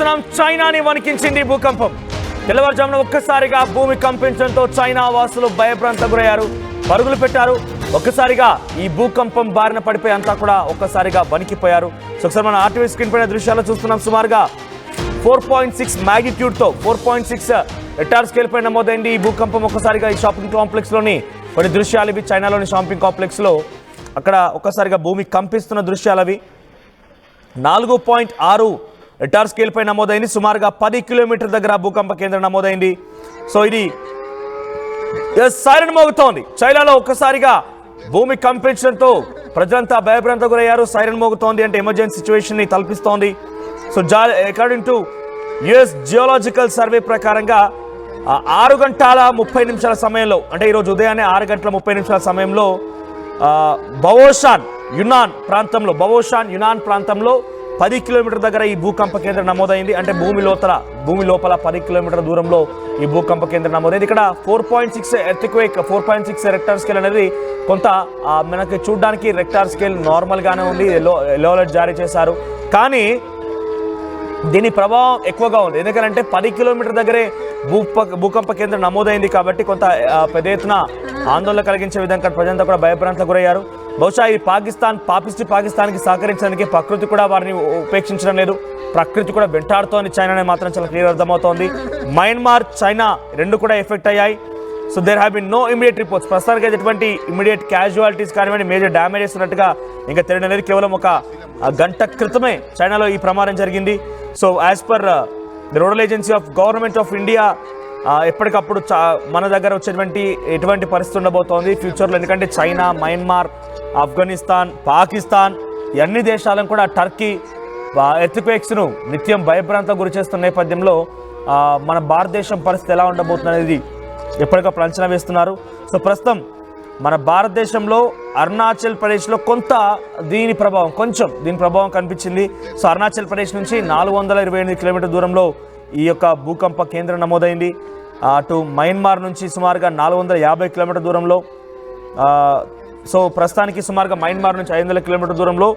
చూస్తున్నాం చైనాని వణికించింది భూకంపం. తెల్లవారుజామున ఒక్కసారిగా భూమి కంపించడంతో చైనా వాసులు భయభ్రాంతకు గురయ్యారు, పరుగులు పెట్టారు. ఒక్కసారిగా ఈ భూకంపం బారిన పడిపోయి అంతా కూడా ఒక్కసారిగా వణికిపోయారు. సో ఒకసారి మన ఆర్టీవీ స్క్రీన్ పైన దృశ్యాలు చూస్తున్నాం. సుమారుగా 4.6 మ్యాగ్నిట్యూడ్తో 4.6 రిక్టర్ స్కేల్ పై నమోదైంది ఈ భూకంపం. ఒక్కసారిగా ఈ షాపింగ్ కాంప్లెక్స్లోని కొన్ని దృశ్యాలు ఇవి. చైనాలోని షాపింగ్ కాంప్లెక్స్లో అక్కడ ఒక్కసారిగా భూమి కంపిస్తున్న దృశ్యాలు అవి. 4.6 రిక్టర్ స్కేల్ పై నమోదైంది. సుమారుగా 10 కిలోమీటర్ దగ్గర భూకంప కేంద్రం నమోదైంది. సో ఇది సైరన్ మోగుతోంది. చైనాలో ఒక్కసారిగా భూమి కంపించడంతో ప్రజలంతా భయభ్రాంతకు గురయ్యారు. సైరన్ మోగుతోంది అంటే ఎమర్జెన్సీ సిచ్యువేషన్ ని తలపిస్తోంది. So according to US geological survey ప్రకారంగా 6 గంటల 30 నిమిషాల సమయంలో, అంటే ఈరోజు ఉదయాన్నే 6 గంటల 30 నిమిషాల సమయంలో బవోషాన్ యునాన్ ప్రాంతంలో 10 కిలోమీటర్ దగ్గర ఈ భూకంప కేంద్రం నమోదైంది. అంటే భూమి లోపల 10 కిలోమీటర్ దూరంలో ఈ భూకంప కేంద్రం నమోదైంది. ఇక్కడ 4.6 ఎర్త్క్వేక్ 4.6 రెక్టర్ స్కేల్ అనేది కొంత మనకి చూడడానికి రెక్టర్ స్కేల్ నార్మల్ గానే ఉంది. ఎల్లో అలర్ట్ జారీ చేశారు, కానీ దీని ప్రభావం ఎక్కువగా ఉంది. ఎందుకంటే 10 కిలోమీటర్ దగ్గరే భూకంప కేంద్రం నమోదైంది కాబట్టి కొంత పెద్ద ఎత్తున ఆందోళన కలిగించే విధంగా ప్రజలంతా కూడా భయభ్రాంతకు గురయ్యారు. బహుశా ఈ పాకిస్తాన్కి సహకరించడానికి ప్రకృతి కూడా వారిని ఉపేక్షించడం లేదు, ప్రకృతి కూడా వెంటాడుతోంది చైనానే మాత్రం చాలా క్లియర్ అర్థమవుతోంది. మయన్మార్, చైనా రెండు కూడా ఎఫెక్ట్ అయ్యాయి. So there have been no immediate reports. ప్రస్తుతానికి ఎటువంటి ఇమీడియట్ క్యాజువాలిటీస్ కానివ్వండి, మేజర్ డ్యామేజెస్ ఉన్నట్టుగా ఇంకా తెలియలేదు. కేవలం ఒక గంట క్రితమే చైనాలో ఈ ప్రమాదం జరిగింది. So as per the nodal agency of government of India ఎప్పటికప్పుడు మన దగ్గర వచ్చేటువంటి ఎటువంటి పరిస్థితి ఉండబోతోంది ఫ్యూచర్లో. ఎందుకంటే చైనా, మయన్మార్, ఆఫ్ఘనిస్తాన్, పాకిస్తాన్ ఈ అన్ని దేశాలను కూడా టర్కీ ఎర్త్క్వేక్స్ను నిత్యం భయభ్రాంతం గురి చేస్తున్న నేపథ్యంలో మన భారతదేశం పరిస్థితి ఎలా ఉండబోతుంది అనేది ఎప్పటికప్పుడు అంచనా వేస్తున్నారు. సో ప్రస్తుతం మన భారతదేశంలో అరుణాచల్ ప్రదేశ్లో దీని ప్రభావం కనిపించింది. సో అరుణాచల్ ప్రదేశ్ నుంచి 428 కిలోమీటర్ దూరంలో ఈ యొక్క భూకంప కేంద్రం నమోదైంది. అటు మయన్మార్ నుంచి సుమారుగా 450 కిలోమీటర్ దూరంలో, సో ప్రస్తుతానికి సుమారుగా మయన్మార్ నుంచి 500 కిలోమీటర్ దూరంలో,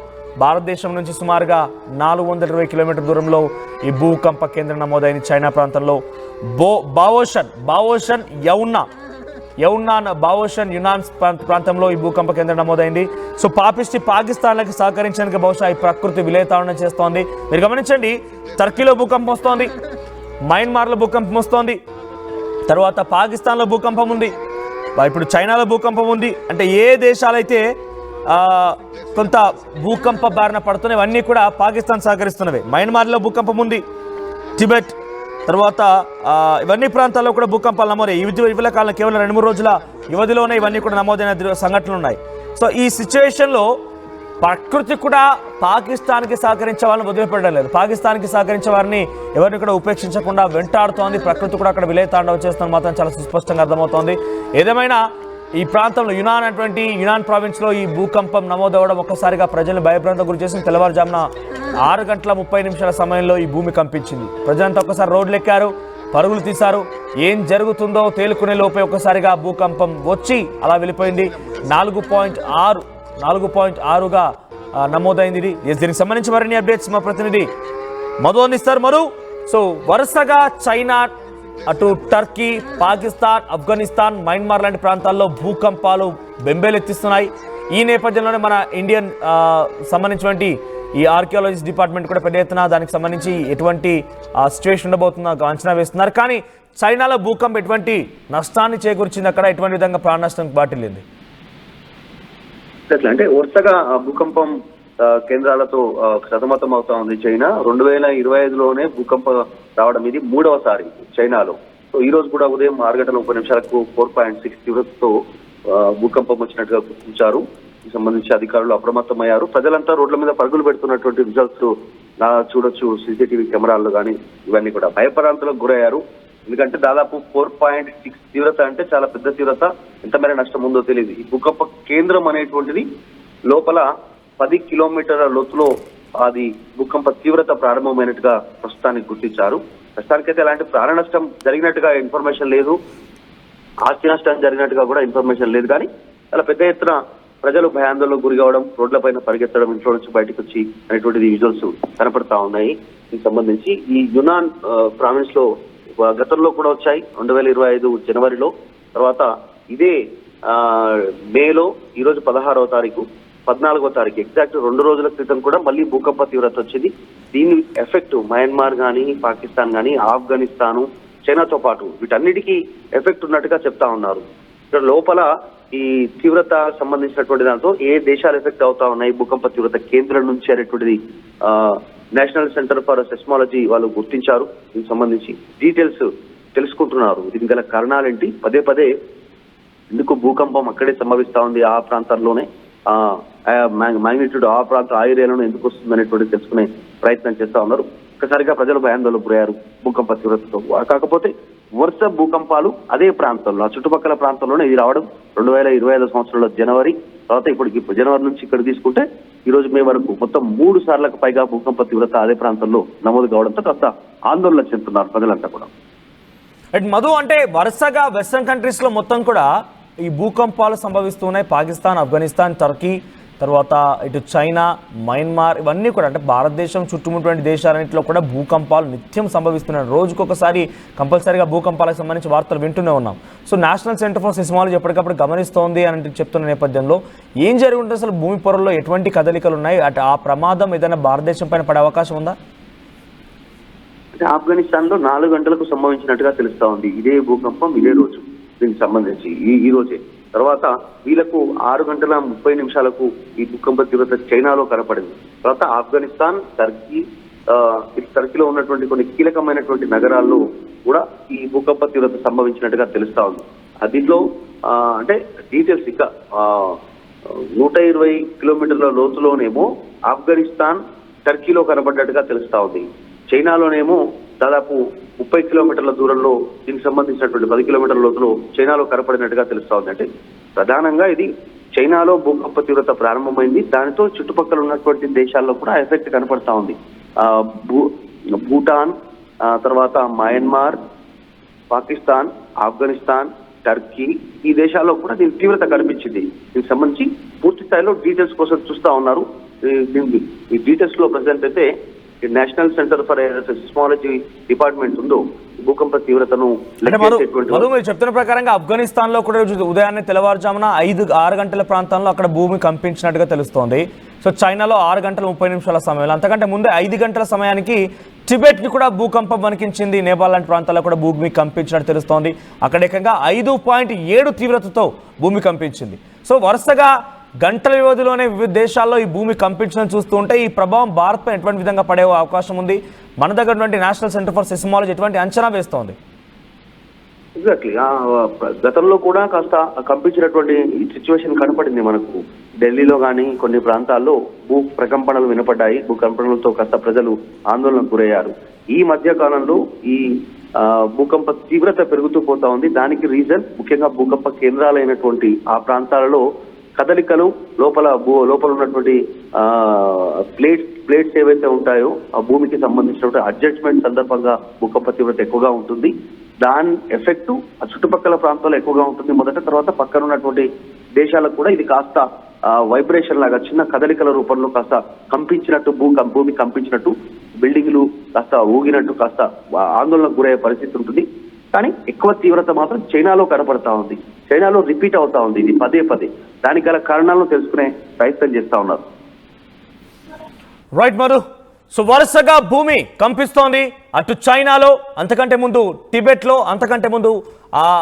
భారతదేశం నుంచి సుమారుగా 420 కిలోమీటర్ దూరంలో ఈ భూకంప కేంద్రం నమోదైంది. చైనా ప్రాంతంలో బావోషన్ యునాన్ ప్రాంతంలో ఈ భూకంప కేంద్రం నమోదైంది. సో పాకిస్తాన్లకు సహకరించడానికి బహుశా ఈ ప్రకృతి విలేతాళన చేస్తోంది. మీరు గమనించండి, టర్కీలో భూకంపం వస్తోంది, మయన్మార్లో భూకంపం వస్తోంది, తర్వాత పాకిస్తాన్లో భూకంపం ఉంది, ఇప్పుడు చైనాలో భూకంపం ఉంది. అంటే ఏ దేశాలైతే కొంత భూకంప బారిన పడుతున్నాయి ఇవన్నీ కూడా పాకిస్తాన్ సహకరిస్తున్నవి. మయన్మార్లో భూకంపం ఉంది, టిబెట్, తర్వాత ఇవన్నీ ప్రాంతాల్లో కూడా భూకంపాలు నమోదయ్యాయి. ఇటీవల కాలంలో కేవలం 2-3 రోజుల వ్యవధిలోనే ఇవన్నీ కూడా నమోదైన సంఘటనలు ఉన్నాయి. సో ఈ సిచ్యువేషన్లో ప్రకృతి కూడా పాకిస్తాన్కి సహకరించే వాళ్ళని వదిలిపెట్టడం లేదు. పాకిస్తాన్కి సహకరించే వారిని ఎవరిని కూడా ఉపేక్షించకుండా వెంటాడుతోంది. ప్రకృతి కూడా అక్కడ విలేతాండవం చేస్తున్న మాత్రం చాలా సుస్పష్టంగా అర్థమవుతోంది. ఏదేమైనా ఈ ప్రాంతంలో యునాన్ ప్రావిన్స్లో ఈ భూకంపం నమోదవడం ఒక్కసారిగా ప్రజలను భయభ్రాంతకు గురి చేసింది. తెల్లవారుజామున 6 గంటల 30 నిమిషాల సమయంలో ఈ భూమి కంపించింది. ప్రజలంతా ఒక్కసారి రోడ్లు ఎక్కారు, పరుగులు తీశారు. ఏం జరుగుతుందో తేలుకునే లోపే ఒక్కసారిగా భూకంపం వచ్చి అలా వెళ్ళిపోయింది. 4.6గా నమోదైంది. దీనికి సంబంధించి మరిన్ని అప్డేట్స్ మా ప్రతినిధి మధు అందిస్తారు. సో వరుసగా చైనా, అటు టర్కీ, పాకిస్తాన్, ఆఫ్ఘనిస్తాన్, మయన్మార్ లాంటి ప్రాంతాల్లో భూకంపాలు బెంబేలెత్తిస్తున్నాయి. ఈ నేపథ్యంలోనే మన ఇండియన్ సంబంధించినటువంటి ఈ ఆర్కియాలజిస్ట్ డిపార్ట్మెంట్ కూడా పెద్ద ఎత్తున దానికి సంబంధించి ఎటువంటి సిచ్యువేషన్ ఉండబోతుందో అంచనా వేస్తున్నారు. కానీ చైనాలో భూకంపం ఎటువంటి నష్టాన్ని చేకూర్చింది, అక్కడ ఎటువంటి విధంగా ప్రాణ నష్టం వాటిల్లింది? అంటే వరుసగా భూకంపం కేంద్రాలతో సతమతం అవుతా ఉంది చైనా. 2025లోనే భూకంపం రావడం ఇది 3వసారి చైనాలో. సో ఈ రోజు కూడా ఉదయం 6 గంటల 30 నిమిషాలకు 4.6 తీవ్రతతో భూకంపం వచ్చినట్టుగా గుర్తించారు. సంబంధించి అధికారులు అప్రమత్తమయ్యారు. ప్రజలంతా రోడ్ల మీద పరుగులు పెడుతున్నటువంటి రిజల్ట్స్ చూడొచ్చు సీసీటీవీ కెమెరాల్లో కానీ. ఇవన్నీ కూడా భయపరాంతలకు గురయ్యారు. ఎందుకంటే దాదాపు 4.6 తీవ్రత అంటే చాలా పెద్ద తీవ్రత. ఎంత మేర నష్టం ఉందో తెలియదు. ఈ భూకంప కేంద్రం అనేటువంటిది లోపల 10 కిలోమీటర్ల లోతులో అది భూకంప తీవ్రత ప్రారంభమైనట్టుగా ప్రస్తుతానికి గుర్తించారు. ప్రస్తుతానికైతే ఎలాంటి ప్రాణ నష్టం జరిగినట్టుగా ఇన్ఫర్మేషన్ లేదు, ఆస్తి నష్టం జరిగినట్టుగా కూడా ఇన్ఫర్మేషన్ లేదు. కానీ చాలా పెద్ద ఎత్తున ప్రజలు భయాందోళనకు గురి కావడం, రోడ్లపైన పరిగెత్తడం, ఇంట్లో నుంచి బయటకు వచ్చి అనేటువంటిది విజువల్స్ కనపడతా ఉన్నాయి. దీనికి సంబంధించి ఈ యునాన్ ప్రావిన్స్ లో గతంలో కూడా వచ్చాయి 2025 జనవరిలో. తర్వాత ఇదే మేలో ఈరోజు 16వ తారీఖు 14వ తారీఖు ఎగ్జాక్ట్ 2 రోజుల క్రితం కూడా మళ్ళీ భూకంప తీవ్రత వచ్చింది. దీని ఎఫెక్ట్ మయన్మార్ కానీ, పాకిస్తాన్ కానీ, ఆఫ్ఘనిస్తాను, చైనాతో పాటు వీటన్నిటికీ ఎఫెక్ట్ ఉన్నట్టుగా చెప్తా ఉన్నారు. ఇక్కడ లోపల ఈ తీవ్రత సంబంధించినటువంటి దాంతో ఏ దేశాలు ఎఫెక్ట్ అవుతా ఉన్నాయి భూకంప తీవ్రత కేంద్రం నుంచి అనేటువంటిది నేషనల్ సెంటర్ ఫర్ సెస్మాలజీ వాళ్ళు గుర్తించారు. దీనికి సంబంధించి డీటెయిల్స్ తెలుసుకుంటున్నారు. దీనికి గల కారణాలేంటి, పదే పదే ఎందుకు భూకంపం అక్కడే సంభవిస్తా ఉంది, ఆ ప్రాంతాల్లోనే మ్యాగ్నిట్యూడ్ ఆ ప్రాంత ఆ ఏరియాలోనే ఎందుకు వస్తుంది అనేటువంటి తెలుసుకునే ప్రయత్నం చేస్తా ఉన్నారు. ఒక్కసారిగా ప్రజలు భయాందోళనకు గురయ్యారు భూకంప తీవ్రతతో. కాకపోతే వరుస భూకంపాలు అదే ప్రాంతంలో, ఆ చుట్టుపక్కల ప్రాంతంలోనే ఇది రావడం 2025 సంవత్సరంలో జనవరి, తర్వాత ఇప్పుడు జనవరి నుంచి ఇక్కడ తీసుకుంటే ఈ రోజు మే వరకు మొత్తం 3 సార్లకు పైగా భూకంప తీవ్రత అదే ప్రాంతంలో నమోదు కావడంతో కాస్త ఆందోళన చెందుతున్నారు ప్రజలంతా కూడా. మధు, అంటే వరుసగా వెస్ట్రన్ కంట్రీస్ లో మొత్తం కూడా ఈ భూకంపాలు సంభవిస్తున్నాయి. పాకిస్తాన్, ఆఫ్ఘనిస్తాన్, టర్కీ, తర్వాత ఇటు చైనా, మయన్మార్, ఇవన్నీ కూడా అంటే భారతదేశం చుట్టుముట్టిన దేశాలన్నింటిలో కూడా భూకంపాలు నిత్యం సంభవిస్తున్నాయి. రోజుకొకసారి కంపల్సరీగా భూకంపాలకు సంబంధించి వార్తలు వింటూనే ఉన్నాం. So national centre for seismology ఎప్పటికప్పుడు గమనిస్తోంది అని చెప్తున్న నేపథ్యంలో ఏం జరిగి ఉంటుంది, అసలు భూమి పొరల్లో ఎటువంటి కదలికలు ఉన్నాయి, అటు ఆ ప్రమాదం ఏదైనా భారతదేశం పైన పడే అవకాశం ఉందా? అంటే ఆఫ్ఘనిస్తాన్ లో 4 గంటలకు సంభవించినట్టుగా తెలుస్తా ఉంది ఇదే భూకంపం ఇదే రోజు. దీనికి సంబంధించి ఈ రోజే తర్వాత వీళ్ళకు 6:30 ఈ భూకంప తీవ్రత చైనాలో కనపడింది. తర్వాత ఆఫ్ఘనిస్తాన్, టర్కీలో ఉన్నటువంటి కొన్ని కీలకమైనటువంటి నగరాల్లో కూడా ఈ భూకంప తీవ్రత సంభవించినట్టుగా తెలుస్తా ఉంది. దీంట్లో అంటే డీటెయిల్స్ ఇంకా 120 కిలోమీటర్ల లోతులోనేమో ఆఫ్ఘనిస్తాన్, టర్కీలో కనబడ్డట్టుగా తెలుస్తా ఉంది. చైనాలోనేమో దాదాపు 30 కిలోమీటర్ల దూరంలో దీనికి సంబంధించినటువంటి 10 కిలోమీటర్ల లోతులో చైనాలో కనపడినట్టుగా తెలుస్తా ఉంది. అంటే ప్రధానంగా ఇది చైనాలో భూకంప తీవ్రత ప్రారంభమైంది, దానితో చుట్టుపక్కల ఉన్నటువంటి దేశాల్లో కూడా ఎఫెక్ట్ కనపడతా ఉంది. భూటాన్, తర్వాత మయన్మార్, పాకిస్తాన్, ఆఫ్ఘనిస్తాన్, టర్కీ, ఈ దేశాల్లో కూడా దీని తీవ్రత కనిపించింది. దీనికి సంబంధించి పూర్తి స్థాయిలో డీటెయిల్స్ కోసం చూస్తా ఉన్నారు. ఈ డీటెయిల్స్ లో ప్రజెంట్ అయితే national centre for seismology department ఉందో భూకంప తీవ్రతను మీరు చెప్తున్న ప్రకారంగా ఆఫ్ఘనిస్తాన్ లో కూడా ఉదయాన్నే తెల్లవారుజామున 5-6 గంటల ప్రాంతంలో అక్కడ భూమి కంపించినట్టుగా తెలుస్తోంది. సో చైనాలో 6:30 సమయంలో, అంతకంటే ముందే 5 గంటల సమయానికి టిబెట్ ని కూడా భూకంపం వణికించింది. నేపాల్ లాంటి ప్రాంతాల్లో కూడా భూమి కంపించినట్టు తెలుస్తోంది. అక్కడ ఏకంగా 5.7 తీవ్రతతో భూమి కంపించింది. సో వరుసగా గంటల వ్యవధిలోనే వివిధ దేశాల్లో ఈ భూమి కంపించడం చూస్తూ ఉంటే ఈ ప్రభావం భారత్పై ఎటువంటి విధంగా పడే అవకాశం ఉంది? మన దగ్గర నేషనల్ సెంటర్ ఫర్ సెస్మాలజీ ఎటువంటి అంచనా వేస్తోంది? ఎగ్జాక్ట్లీ గతంలో కూడా కాస్త కంపించినటువంటి సిచ్యువేషన్ కనపడింది మనకు. ఢిల్లీలో కానీ కొన్ని ప్రాంతాల్లో భూ ప్రకంపనలు వినపడ్డాయి. భూకంపనలతో కాస్త ప్రజలు ఆందోళనకు గురయ్యారు. ఈ మధ్య కాలంలో ఈ భూకంప తీవ్రత పెరుగుతూ పోతా ఉంది. దానికి రీజన్ ముఖ్యంగా భూకంప కేంద్రాలైనటువంటి ఆ ప్రాంతాలలో కదలికలు, లోపల ఉన్నటువంటి ప్లేట్స్ ఏవైతే ఉంటాయో ఆ భూమికి సంబంధించినటువంటి అడ్జస్ట్మెంట్ సందర్భంగా భూకంప తీవ్రత ఎక్కువగా ఉంటుంది. దాని ఎఫెక్ట్ ఆ చుట్టుపక్కల ప్రాంతాల్లో ఎక్కువగా ఉంటుంది మొదట. తర్వాత పక్కన ఉన్నటువంటి దేశాలకు కూడా ఇది కాస్త వైబ్రేషన్ లాగా చిన్న కదలికల రూపంలో కాస్త కంపించినట్టు, భూమి కంపించినట్టు, బిల్డింగ్లు కాస్త ఊగినట్టు కాస్త ఆందోళనకు గురయ్యే పరిస్థితి ఉంటుంది. కానీ ఎక్కువ తీవ్రత మాత్రం చైనాలో కనపడతా ఉంది. చైనాలో రిపీట్ అవుతా ఉంది ఇది పదే పదే. దానికి గల కారణాలను తెలుసుకునే ప్రయత్నం చేస్తా ఉన్నారు. రైట్ మధు. సో వరుసగా భూమి కంపిస్తోంది. అటు చైనాలో, అంతకంటే ముందు టిబెట్లో, అంతకంటే ముందు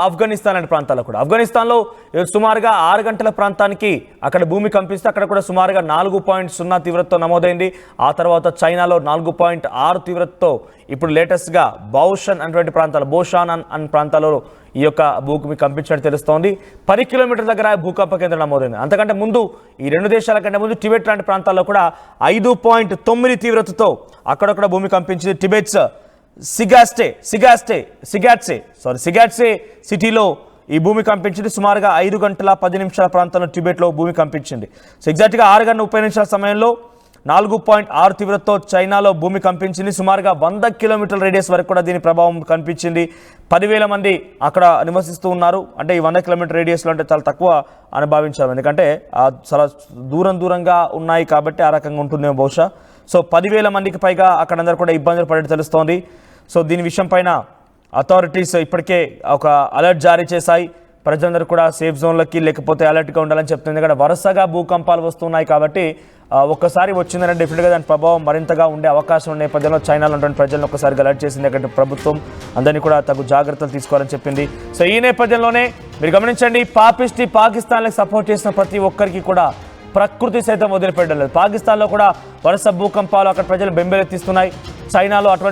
ఆఫ్ఘనిస్తాన్ అనే ప్రాంతాల్లో కూడా. ఆఫ్ఘనిస్తాన్లో సుమారుగా 6 గంటల ప్రాంతానికి అక్కడ భూమి కంపిస్తే అక్కడ కూడా సుమారుగా 4.0 తీవ్రతతో నమోదైంది. ఆ తర్వాత చైనాలో 4.6 తీవ్రతతో ఇప్పుడు లేటెస్ట్గా బోషాన్ అనే ప్రాంతాల్లో ఈ యొక్క భూమి కంపించినట్టు తెలుస్తోంది. 10 కిలోమీటర్ల దగ్గర భూకంప కేంద్రం నమోదైంది. అంతకంటే ముందు ఈ 2 దేశాల కంటే ముందు టిబెట్ లాంటి ప్రాంతాల్లో కూడా 5.9 తీవ్రతతో అక్కడక్కడ భూమి కంపించింది. టిబెట్స్ సిగాట్సే సిటీలో ఈ భూమి కంపించింది. సుమారుగా 5:10 ప్రాంతంలో టిబెట్లో భూమి కంపించింది. సో ఎగ్జాక్ట్గా 6:30 సమయంలో 4.6 తీవ్రతతో చైనాలో భూమి కంపించింది. సుమారుగా 100 కిలోమీటర్ల రేడియస్ వరకు కూడా దీని ప్రభావం కనిపించింది. 10,000 మంది అక్కడ నివసిస్తూ ఉన్నారు. అంటే ఈ 100 కిలోమీటర్ రేడియస్లో అంటే చాలా తక్కువ అని భావించాము, ఎందుకంటే చాలా దూరంగా ఉన్నాయి కాబట్టి ఆ రకంగా ఉంటుందేమో బహుశా. సో 10,000 మందికి పైగా అక్కడ అందరూ కూడా ఇబ్బందులు పడేది తెలుస్తోంది. సో దీని విషయం పైన అథారిటీస్ ఇప్పటికే ఒక అలర్ట్ జారీ చేశాయి. ప్రజలందరూ కూడా సేఫ్ జోన్లకి లేకపోతే అలర్ట్గా ఉండాలని చెప్తుంది. ఎందుకంటే వరుసగా భూకంపాలు వస్తున్నాయి కాబట్టి ఒక్కసారి వచ్చిందంటే డెఫినెట్గా దాని ప్రభావం మరింతగా ఉండే అవకాశం ఉన్న నేపథ్యంలో చైనాలో ఉన్నటువంటి ప్రజలను ఒక్కసారిగా అలర్ట్ చేసింది. ఎందుకంటే ప్రభుత్వం అందరినీ కూడా తగు జాగ్రత్తలు తీసుకోవాలని చెప్పింది. సో ఈ నేపథ్యంలోనే మీరు గమనించండి, పాకిస్తాన్లకు సపోర్ట్ చేసిన ప్రతి ఒక్కరికి కూడా ప్రకృతి సైతం వదిలిపెట్టడం లేదు. పాకిస్తాన్లో కూడా వరుస భూకంపాలు అక్కడ ప్రజలు బెంబేలెత్తిస్తున్నాయి. చైనాలో అటువంటి